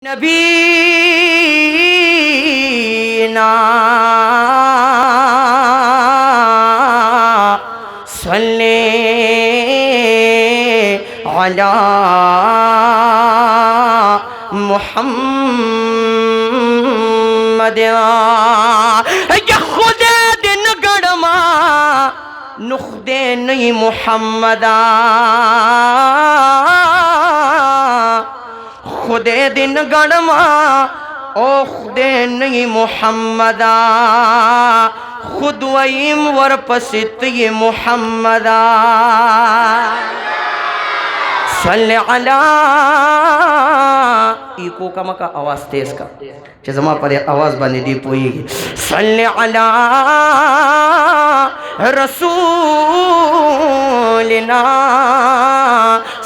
नबीना सल्ले अला मुहम्मद। या खुदे दिन गड़मा नुख्दे नहीं मुहम्मदा, खुदे दिन गड़मा ओ खुदे नहीं मुहम्मदा, खुद वहीम वर पसित ये मुहम्मदा। सल्ले अला इको का मका आवाज तेज का जमा पर आवाज बने दी पोएगी। सल्ले अला रसूलिना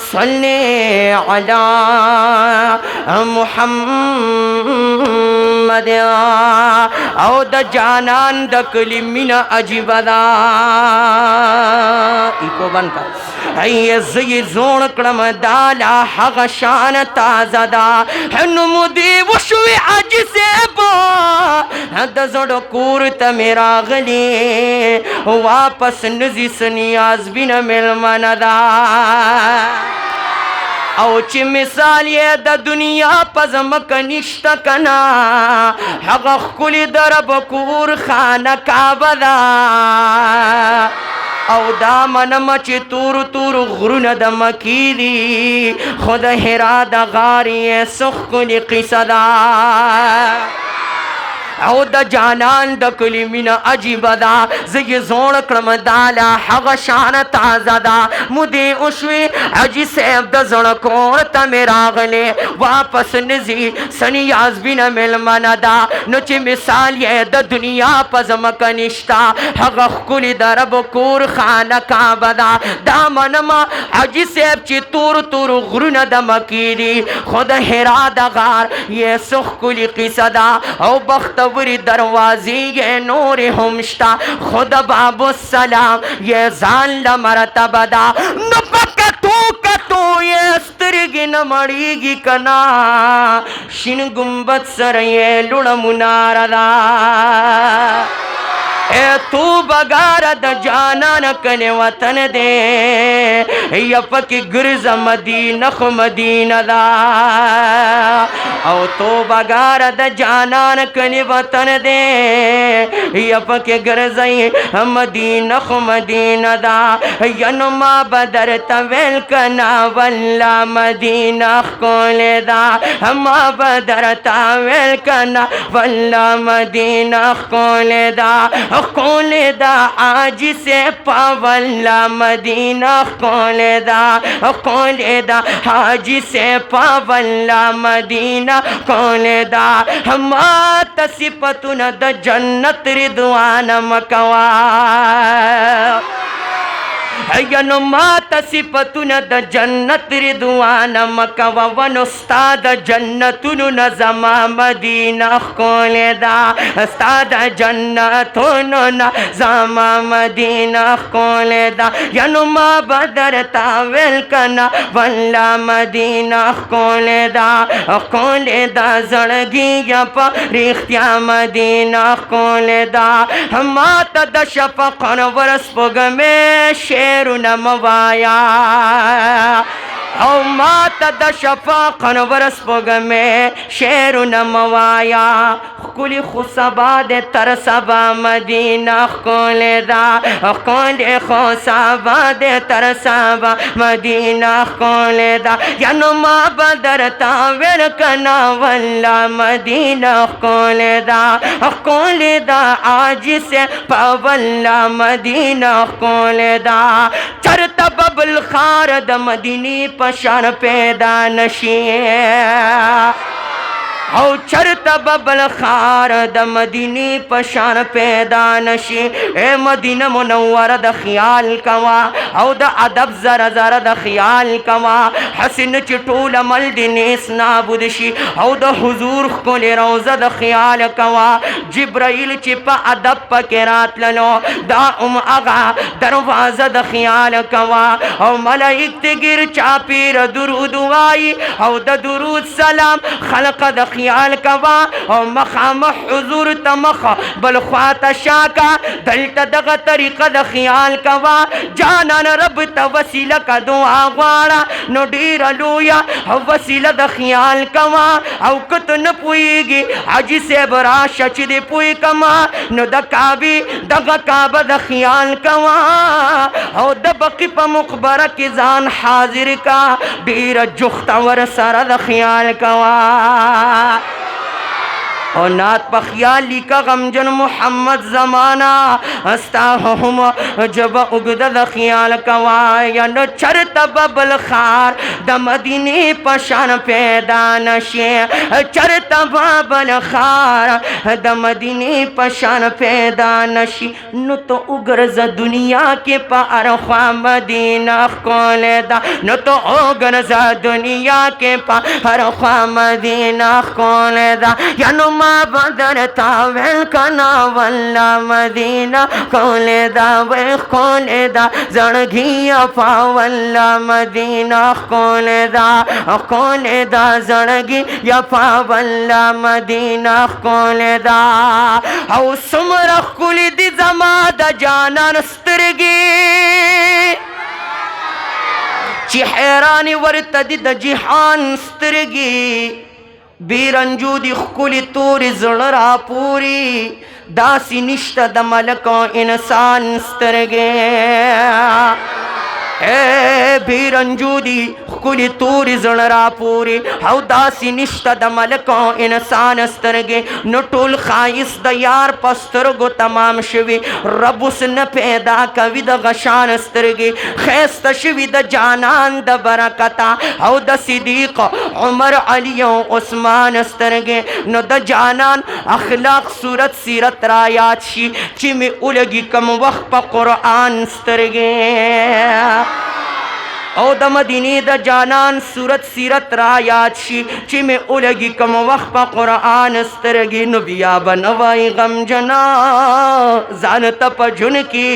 सल्ले अला मुहम्मद। औ द जानान द कलिमिना अजिबदा इको बन का ये ज़ी जोन क्रम दाला हग शान ताज़दा नुमुदी वशुई अज से बो दज़ड़ कूरत मेरा गली वापस नज़ी सनियाज बिन मिल मनदा। औच मिसाल ये द दुनिया पजमक निश्त कना हग खुली दरब कूर खाना काबदा। औ दामन मच तूर तूर गुरुन दमकीरी खुद हिरा द गारी सुखली किसदा। औ द जानान द कलिमिना अजिबदा ज़ी जोड़ क्रम दाला हग शान ताज़दा मुदे उशवे अजी सेब द जड़ कोर तमेरा गले वापस नजी सनियाज बिन मिल मनदा। नुच मिसाल ये द दुनिया पजम कनिश्ता हग कुली दरब कूर खाना काबदा दामन मा अजी सेब ची तूर तूर गुरुन दमकीरी खुद हिरा दगार ये सुख कुली किसदा। औ बख्त वरी दरवाज़ी ये नूर हमश्ता खुद बाबू सलाम ये जान ल मरतबदा। कतू ये स्त्रिगी न मड़ीगी कना शिन गुम्बत सर ये लुड़ मुनारदा। ए तू बगार द जाना न कने वतन दे यपकी गुरज मदीना खु मदीना दा। औ तो बगार द जाना न कने वतन दे यपकी गुरजई मदीना खु मदीना दा। यनुमा बदर तवेल कना वल्ला मदीना खोले दा मा बदर तवेल कना वल्ला मदीना खोले दा खोले दा आज से पावल्ला मदीना खोले दा खोले दा आज से पावल्ला मदीना खोले दा। हमा तसिपतुन द जन्नत रिदवान मकवा यनु माता सिपतुन द जन्नत रिदवान मकवा वन उस्ताद जन्नतुन नज़मा मदीना खोले दा उस्ताद जन्नतुन नज़मा मदीना खोले दा। यनु मा बदर तावेल कना वल्ला मदीना खोले दा जड़गी यप रिख्तिया मदीना खोले दा। माता द शफक़न वरस पुग में शेरु नमवाया औ माता द शफक़न वरस पुग में शेरु नमवाया कुली खुसबाद तरसबा मदीना खोले दा खोले खुसबाद तरसबा मदीना खोले दा। यनुमा बदर तावेल कना वल्ला मदीना खोले दा आज से पावल्ला मदीना खोले दा। चरता बबल खारद मदीनी पशान पैदा नशी او چرته ببل خار د مدینه پشان پیدا نشي اے مدینه منوره د خیال کوا او د ادب زره زره د خیال کوا حسن چټول عمل د نیس نابود شي او د حضور خپل روزه د خیال کوا جبرائیل چې په ادب پکې راتللو دا اغا دروازه د خیال کوا او ملائک ته ګر چاپیر درود وای او د درود سلام خلق د خیال کوا او مخامخ حضور تمخ بل خواته شاکا دلته دغه طریقه د خیال کوا جانان رب ته وسیله کا دعا غواړه نو ډیر لویا وسیله د خیال کوا او کته نه پويږي حاجی صاحب راشه چې دی پوي کما نو د کعبه دغه کعبه د خیال کوا او د بقی په مقبره کې ځان حاضر کا ډیر جخت ور سره د خیال کوا او نات په خیال لیکا غمجن محمد زمانہ استاهم جب اگد د خیال کوا یا نو چرته ببل خار د مدینه پشان پیدا نشي چرته ببل خار د مدینه پشان پیدا نشي نو تو وګرځ دنیا کې په ارخوا مدینه کول دا نو تو وګرځ دنیا کې په ارخوا مدینه کول دا یا نو ما بدر تاویل کنا والله مدینہ کول دا وی کول دا زړګي افا والله مدینہ کول دا زړګي افا والله مدینہ کول دا او سمره کول دي زما د جانان سترګي چې حیران ورته دي د جهان سترګي بیرنجو دی خکلی توری زړه پوری داسی نشته د ملک او انسان سترګې اے بیرنجو دی خکلی توری زړه پوری او داسی نشته د ملک او انسان سترګې نو ټول خایس د یار پسترګو تمام شوی رب وسن پیدا کوي د غشان سترګې خیسته شوی د جانان د برکتا او د صدیق عمر علی او عثمان سترګې نو د جانان اخلاق صورت سیرت را یاد شي چې می اولګي کم وخت په قرآن سترګې او د مدینه د جانان صورت سیرت را یاد شي چې می اولګي کم وخت په قرآن سترګې نو بیا بنوای غم جنا ځان ته په جون کې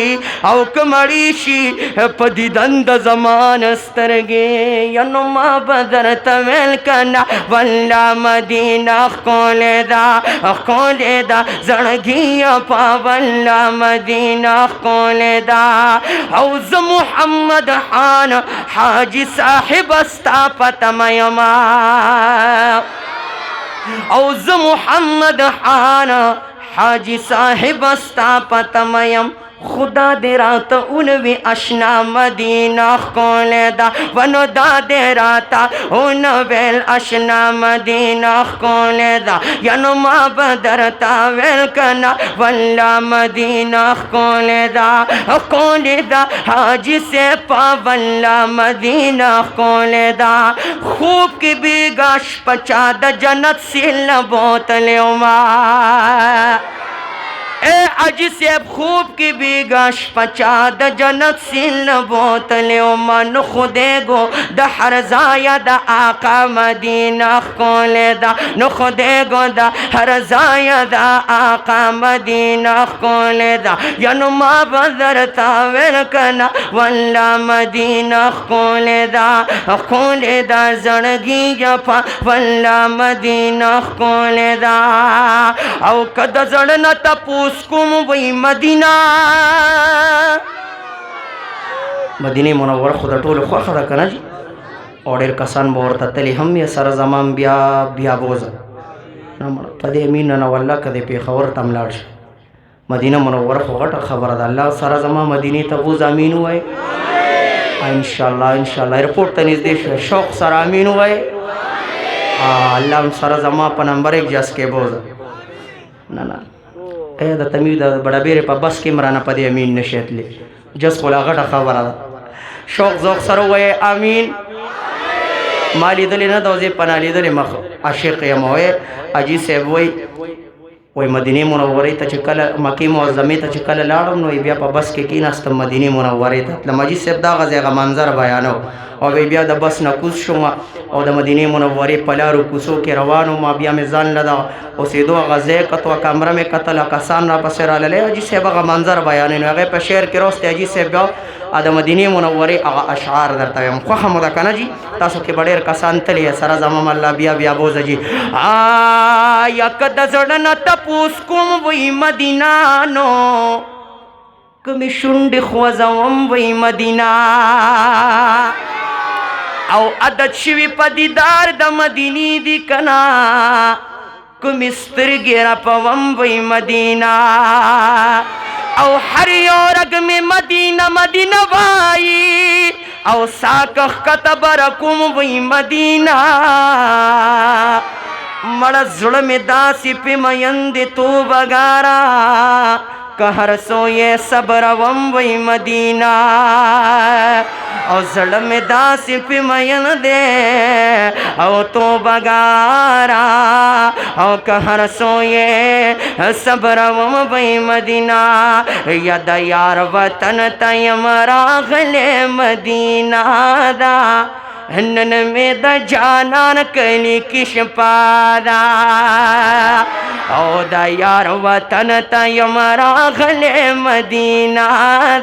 او کمړی شي په دیدن د زمان سترګې ینو ما بدر تمل کنا والله مدینه کول دا زړګي په والله مدینه کول دا او ز محمد حان حاجی صاحب استا پتمایما او ز محمد حان حاجی صاحب استا پتمایم خدا دے رات انوی اشنا مدینہ کول دا ونو دا دے راتا انویل اشنا مدینہ کول دا ینو ما بدر تاویل کنا واللہ مدینہ کول دا حاجی سے پا واللہ مدینہ کول دا خوب کی بیگاش پچا دا جنت سیل بوتل ما اے حاجی صاحب خوب کی بیگاش پچا د جنت سیل بوتلیو من خودے گو د حرزایا د آقا مدینہ کول دا نو خودے گو د حرزایا د آقا مدینہ کول دا ینو ما بدر تاویل کنا واللہ مدینہ کول دا زړګي جفا واللہ مدینہ کول دا او کد زړه تپو اسکوم وی مدینہ منور خدا ټول خوښه ده کنه جی او ډېر کسان به ورته تلي هم یې سره زمان بیا بوزه نه مړه په دې امین نه والله کدی پیښور ته هم لاړ شي مدینه منوره خو غټه خبره ده الله سره زما مدینې ته بوز امین ووایي انشاءالله ایرپورټ ته نږدې شوی شوق سره امین ووایي الله هم سره زما په نمبر 1 جس کې بوزه نه اے د تمیو د بڑابیرې په بس کې مرانه په دې امین نشي تللی جس خو لا غټه خبره ده شوق ذوق سره ووایي امین ما لیدلې نه دا زه پناه لیدلې مخ عاشق یم وای اجي صاحب وای مدینه منورې ته چې کله مکه معظمه ته چې کله لاړم نو بیا په بس کې کېناستم مدینه منورې ته تلم اجي صاحب دا غزه منظر بیانو او بیا د بس نه کوز شوم او د مدینه منورې په لارو کوڅو کې روانو ما بیا مې ځان لدا اوسېدو غزه کتو کمره مې کتل کسان را پسې راغلل اجي صاحب هغه منظر بیانوي هغه په شعر کې راست اجي صاحب د مدینه منورې هغه اشعار درته یم خوښه مو ده که نه جي تاسو کې به ډېر کسان تلي سره زمم الله بیا بوزه جي یک د زړه نه تپوس کوم وی مدینانو کمې شونډې خوځوم وی مدینه او عادت شوي په دیدار د مدینې دي که نه کومې سترګې رپوم وی مدینه او هر یو رګ مې مدینه مدینه وایي او ساکخ کتبر کوم وی مدینه مړه زړه مې داسې پې مین دې توبګاره که هر سو یې صبروم وی مدینه او زړه مې داسې پې مین دی او توبګاره او که هر سو یې صبروم وی مدینه یا د یار وطن ته یم راغلی مدینه ده نن میں دا جانان کلی کی شپا دا او دا یار وطن تا یم راغلی مدینہ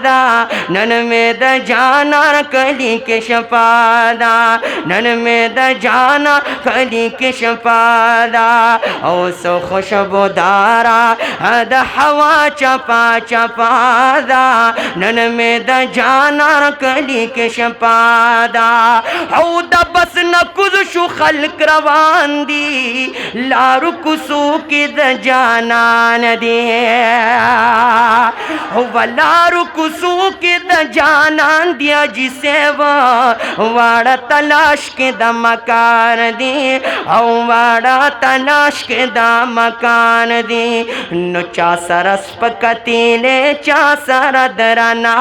دا نن میں دا جانان کلی کی شپا دا نن میں دا جانان کلی کی شپا دا او سو خوشبو دارا دا ہوا چپا چپا دا نن میں دا جانان کلی کی شپا دا او دا بس نکوز شو خلق روان دی لارو کسو کی دا جانان دی او لارو کسو کی دا جانان دیا جسے واڑا تلاش کے دا مکان دی او واڑا تلاش کے دا مکان دی نو چا سرس پکتی لے چا سر درنا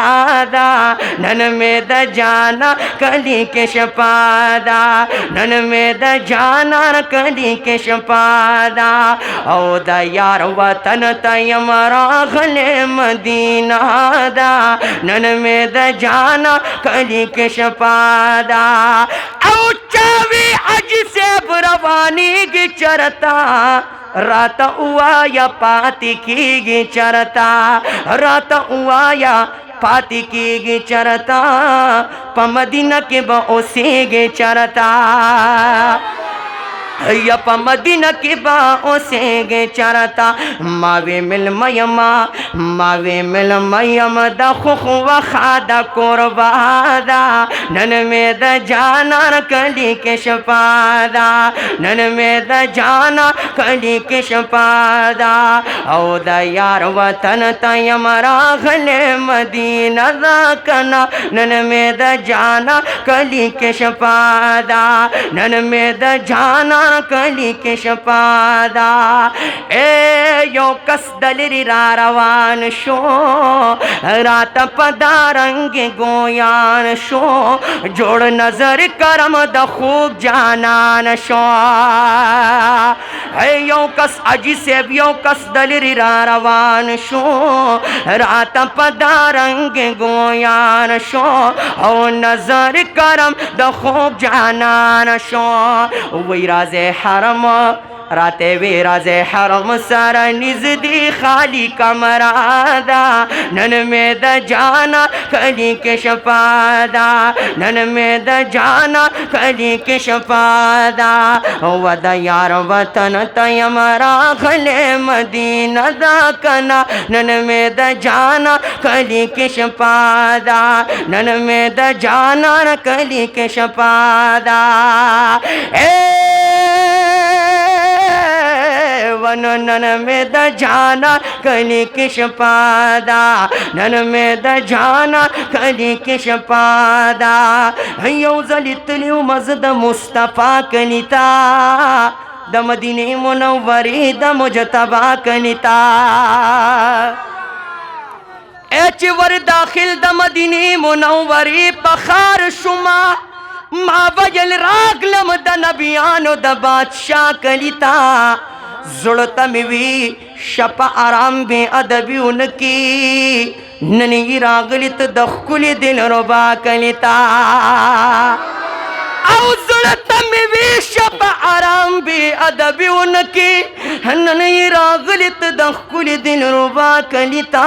دا نن میں دا جانا کلی کے شپادا نن میں دا جانا کلی کے شپادا او دا یار وطن تیم راغل مدینہ دا نن میں دا جانا کلی کے شپادا او چاوی عج سے بروانی کی چرتا رات اوایا پاتی کی گی چرتا رات اوایا پاتی کی گی چرتا پا مدینہ کے با اوسے گے چرتا یا پا مدینہ کی با اوسے گے چرتا ماوی مل میما ماوی مل میم دا خوخ و خادا قربادا نن میں دا جانا کلی کے شپادا نن میں دا جانا کلی کے شپادا او دا یار وطن تیم راغل مدینہ دا کنا نن میں دا جانا کلی کے شپادا نن میں دا جانا کلی کے شپادا اے یو کس دلری را روان شو رات پدارنگ گویان شو جوڑ نظر کرم دا خوب جانان شو اے یو کس عجی سیب یو کس دلری را روان شو رات پدارنگ گویان شو او نظر کرم دا خوب جانان شو وی راز حرم راتے وی راز حرم سارا نزدی خالی کمرادا نن میں دا جانا کلی کے شپادا نن میں دا جانا کلی کے شپادا و دا یار وطن تیم راغل مدینہ دا کنا نن میں دا جانا کلی کے شپادا نن میں دا جانا کلی کے شپادا نن میں دا جانا کلی کے شپادا نن میں دا جانا کلی کے شپادا یو زلی تلیو مزد مصطفیٰ کنیتا دا مدینہ منوری دا مجتبہ کنیتا ایچ ور داخل دا مدینہ منوری پخار شما ما ویل راغلم د نبیانو د بادشاہ کلیتا زړه مې وی شپه آرام بې ادبي ونکي نن یې راغلې ته د ښکلي دلربا کلیتا او زړه ته مې وی شپه آرام بې ادبي ونکي نن یې راغلې ته د ښکلي دلربا کلیتا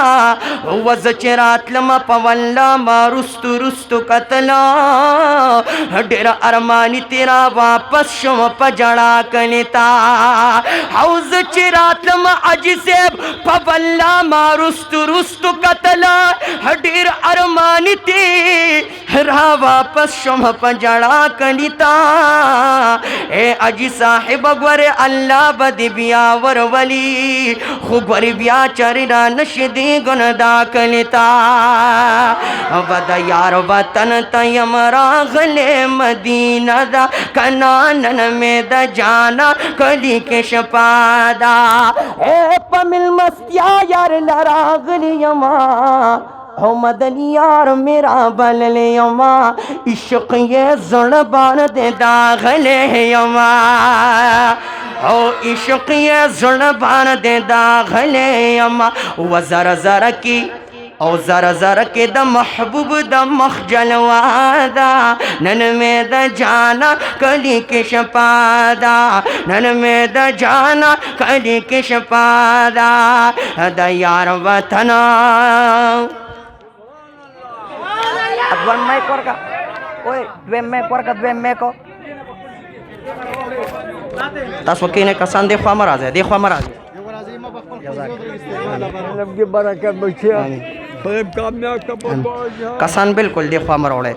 وزه چې راتلمه په والله ما رستو رستو کتله ډېره ارماني تیرا واپس شوم په ژړا کلیتا او زه چې راتلمه حاجي صاحب په والله ما رستو رستو کتله ډېر ارماني تیرا واپس شوم په ژړا کلیتا اے حاجي صاحب ګورې الله به دې بیا ورولي خو ګورې بیا چرې را نشي دې ګندا کلیتا و د یار وطن ته یم راغلی مدینه ده کنا نن مې د جانا کلی کې شپه ده اے په میلمستیا یار له راغلی یما او مدنی یار میرا بللی یما عشق یہ زړه باندې داغلی یما او عشق یہ زړه باندې داغلی یما و زر زر کی او زر زر کې د محبوب د مخ جلوا ده نن مې د جانا کلی کې شپه ده نن مې د جانا کلی کې شپه ده د یار وطن دویم مایک ورکا اوئے دویم مایک ورکا دویم مایکو تاسو کینه کسان دی خوا مرازه دی خوا مرازه برکت بچیا کامیاب کسان بالکل دی خوا مروړې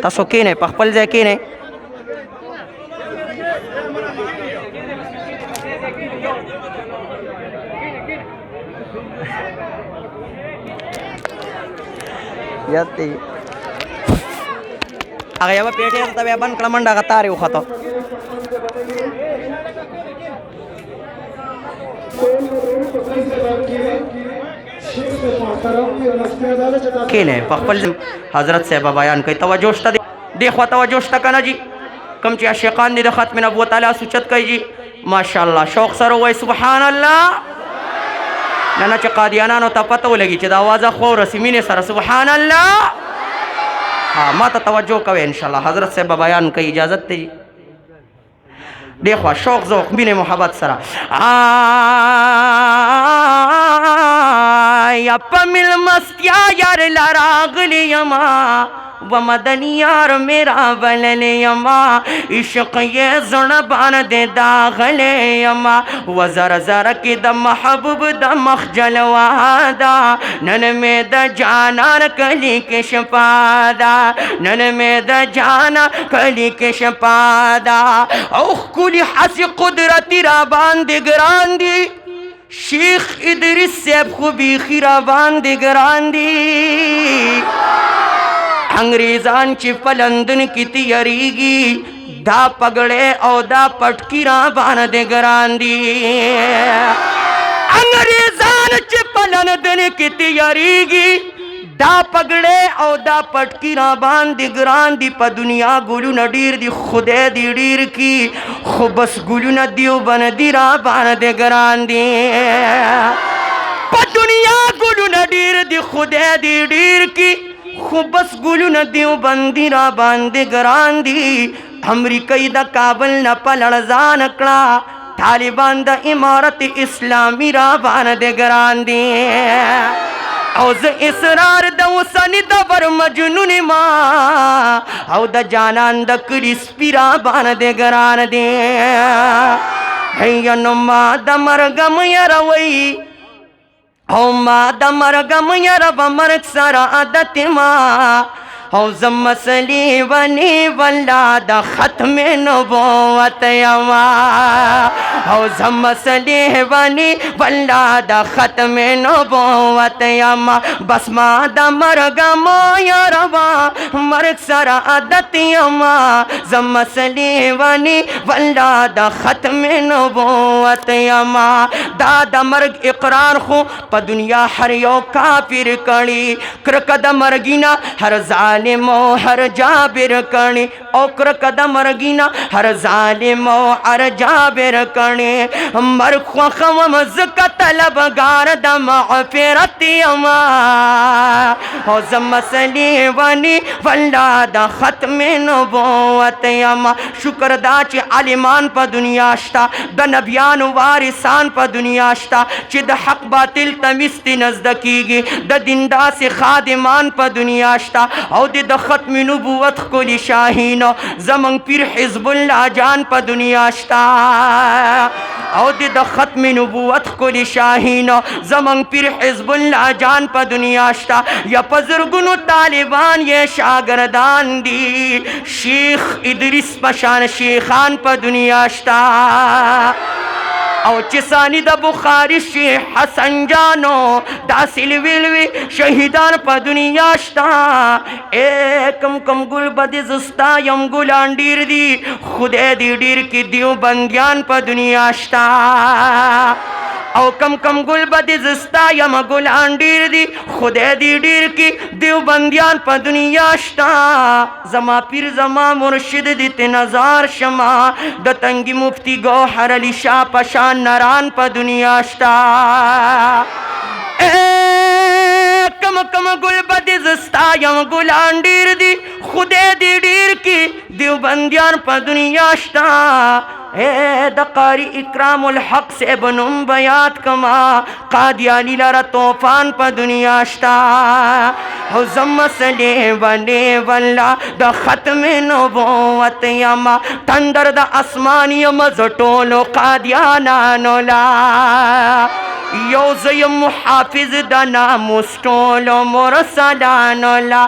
تاسو کینه په خپل ځای کینه یاتی هغه یو پیټه ته بیا بن کړه منډه غتاري وخته کینه په خپل حضرت صاحب بیان کوي توجه شته دی خو توجه شته کنه جی کم چې عاشقان دي د ختم نبوت تعالی سوچت کوي جی ماشاءالله شوق سره وای سبحان الله نه چې قادیانانو ته پته ولګي چې د اوازه خو رسمینه سره سبحان الله ها ما ته توجه کوي ان شاء الله حضرت صاحب بیان کوي اجازه ته دیکھو شوق ذوق مینه محبت سره یا پمل مستیا یار لراغلی یما و مدنی یار میرا وللی یما عشق یہ زړه باندې داغلی یما و زر زر کې د محبوب د مخ جلوا ده نن مې د جانان کلی کې شپه ده نن مې د جانا کلی کې شپه ده او ښکلي حسي قدرتي را باندې ګران دي شیخ ادریس صاحب خو بیخي را باندې ګران دي انګریزان چې په لندن کې تیاریږي دا پګړې او دا پټکی را باندې ګران دي انګریزان چې په لندن کې تیاریږي دا پګړې او دا پټکی را باندې ګران دي په دنیا ګلونه ډیر دي خدای دې ډیر کی خو بس ګلونه دیو باندې را باندې ګران دي په دنیا ګلونه ډیر دي خدای دې ډیر کی خو بس ګلونه دیو باندې را باندې ګران دي امریکای د کابل نه په لړزان کړه طالبان د امارت اسلامی را باندې ګران دي او ز اصرار د وسنی د ور مجنون ما او د جانان د کلی سپیرا باندې ګران دي هي نو ما د مرګم يروي او ما د مرګم يرو مرګ سره عادت ما او زم مسلی ونی ولا د ختم نبوت یما او زم مسلی ونی والله د ختم نبوت یما بس ما د مرگ ما یا روا مرگ سر عادت یما زم مسلی ونی والله د ختم نبوت یما دا د مرگ اقرار خو په دنیا هر یو کافر کړي کرک د مرګینا هر ظالم او هر جابر کړي او کرک د مرګینا هر ظالم او هر جابر کړي مرگ خو خو مزک طلبگار د مغفرت یما او زم مسلی ونی والله د ختم نبوت یما شکر دا چې عالمان په دنیا شتا د نبیانو وارثان په دنیا شتا چې د حق باطل تمیست نزد کیږي د دین داسې خادمان په دنیا شتا او د ختم نبوت کلی شاهین زمن پیر حزب الله جان په دنیا شتا او د ختم نبوت کلی شاهین زمن پیر حزب الله جان په دنیا شتا یا پزرګونو طالبان یې شاګردان دي شیخ ادریس پشان شیخان په دنیا شتا او چې ثانی د بخاری شیخ حسن جانو داسې ویلوي شهیدان په دنیا شتا کم کم ګل بد زستا یم ګلان ډیر دي خدای دې ډیر کې دیو بندیان په دنیا شتا او کم کم گل بد زستا یم گلان ډیر دی خدای دی ډیر کی دیو بندیان په دنیا شتا زما پیر زما مرشد دی تنظار شما د تنگی مفتی گوهر علی شاه پشان نران په دنیا شتا کم کم گل بد زستا یم گلان ډیر دی خدای دی ډیر کی دیو بندیان په دنیا شتا د قاری اکرام الحق سے بنم بیات کما قادیانی لرا توفان پا دنیا شتا او زم مسلی ولی واللہ دا ختم نبوت یما تندر دا اسمانی مزٹولو قادیانانو لا یو زیم محافظ دا ناموس ټولو مرسلانو لا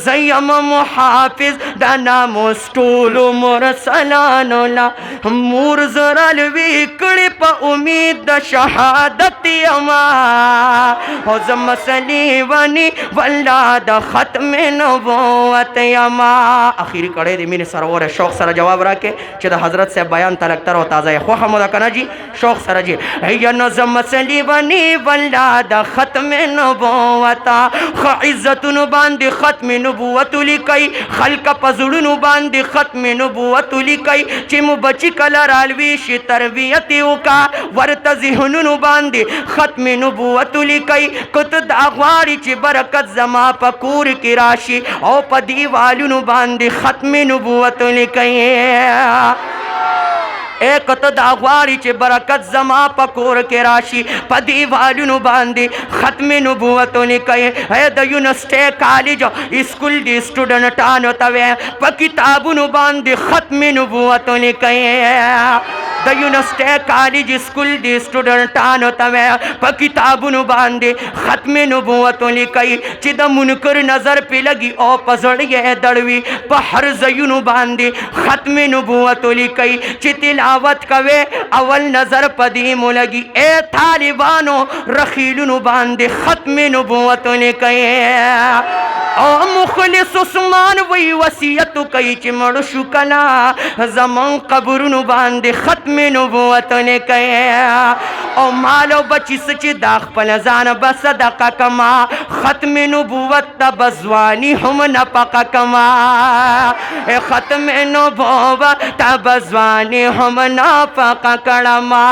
زیم محافظ دا ناموس ټولو مرسلانو لا مور زرالوی کڑی پا امید دا شہادت یما او زم مسلی ونی واللہ دا ختم نبوت یما اخیری کڑی دی مین سرور شوق سر جواب راکے چی دا حضرت سے بیان تلکتر و تازہ خوخ مودا کنا جی شوق سر جی یا زم مسلی ونی واللہ دا ختم نبوتا عزتن باندی ختم نبوت لکی خلق پزڑن باندی ختم نبوت لکی چی مبچی کلا رالویش تربیتیو کا ورت ذہنونو باندی ختم نبوت لکی کت داغواری چی برکت زما پکور کی راشی او پا دیوالونو باندی ختم نبوت لکی کت داغواری چی برکت زما پکور کی راشی پا دیوالونو باندی ختم نبوت لکی دا یونسٹی کالج اسکول دی سٹوڈنٹانو توے پا کتابونو باندی ختم نبوت لکی دا یونسٹی کالج اسکول دی سٹوڈنٹانو توے پا کتابونو باندی ختم نبوت لکی چی دا منکر نظر پی لگی او پا زڑی دڑوی پا ہر زیونو باندی ختم نبوت لکی چی تلاوت کوے اول نظر پدیمو لگی اے طالبانو رخیلونو باندی ختم نبوت لکی او مخلص عثمان وی وسیعتو کئی چی مڑشو کلا زمان قبرونو باندی ختم نبوت لکی او مالو بچی سچی داخ پلزان بصدقہ کما ختم نبوت تا بزوانی ہم نپقہ کما ختم نبوت تا بزوانی ہم نپقہ کڑما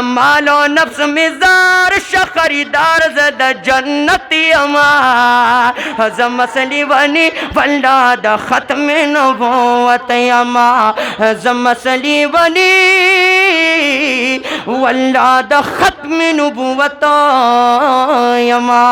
مالو نفس مزار شخریدار زد جنتی اما زم مسلی ونی واللہ دا ختم نبوت یما زم مسلی ونی واللہ دا ختم نبوت یما